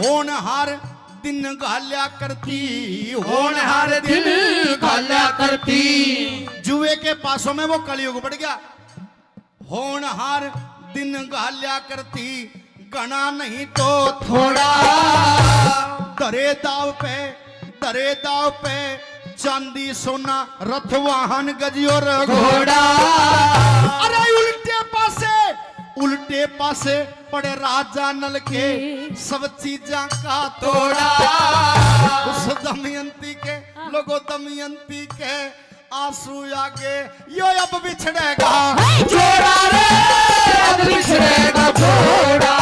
होनहार दिन घाल्या करती, होनहार दिन घाल्या करती। जुए के पासों में वो कलयुग बढ़ गया। होनहार दिन घाल्या करती, गणा नहीं तो थोड़ा। दरे दाव पे चांदी सोना रथ वाहन गजी और घोड़ा। अरे उल्टे पासे पड़े राजा नल के सब चीजा का तोड़ा। उस दमयंती के लोगो दमयंती के आंसू आगे यो अब बिछड़ेगा जोड़ा रे अब बिछड़ेगा जोड़ा।